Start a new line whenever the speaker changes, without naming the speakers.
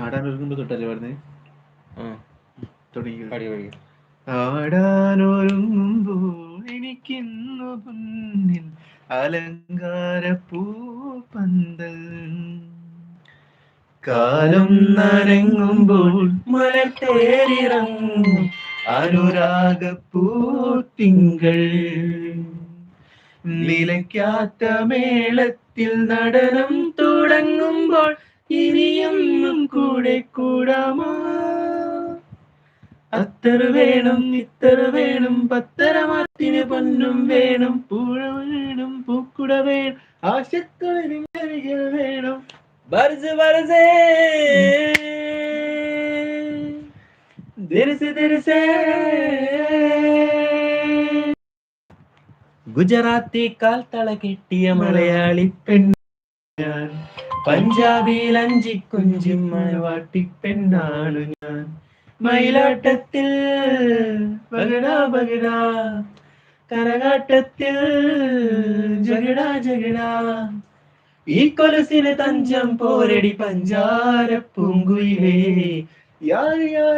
ആടാനൊരുങ്ങുമ്പോ തൊട്ടല്ലേ പറഞ്ഞേ?
ആ
തുടങ്ങി.
പാടി പാടി.
ആടാനൊരുങ്ങുമ്പോൾ എനിക്കിന്നു മുന്നിൽ അലങ്കാര പൂപ്പന്തൽ. കാലം നനങ്ങുമ്പോൾ മലത്തേരിറങ്ങും അനുരാഗപ്പൂത്തിങ്കൾ. നിലയ്ക്കാത്ത മേളത്തിൽ നടനം തുടങ്ങുമ്പോൾ ഇനിയൊന്നും കൂടെ കൂടാമോ? അത്തറ് വേണം ഇത്തറ് വേണം പത്തരമാറ്റിന് പൊന്നും വേണം പൂഴ വേണം പൂക്കുട വേണം ആശക്കളികൾ വേണം.
ബർസ് ബർസേ
ദിരിസേ ദിരിസേ. ഗുജറാത്തി കാൽത്തള കെട്ടിയ മലയാളി പെണ്ണ് ഞാൻ, പഞ്ചാബിയിൽ അഞ്ചിക്കുഞ്ചി മലവാട്ടി പെണ്ണാണു ഞാൻ. മയിലാട്ടത്തിൽ ബഗടാ ബഗടാ, കരകാട്ടത്തിൽ ജഗടാ ജഗടാ. ഈ കൊലുസിന് തഞ്ചം പോരടി പഞ്ചാര പൂങ്കുയിലേ. യാ യാ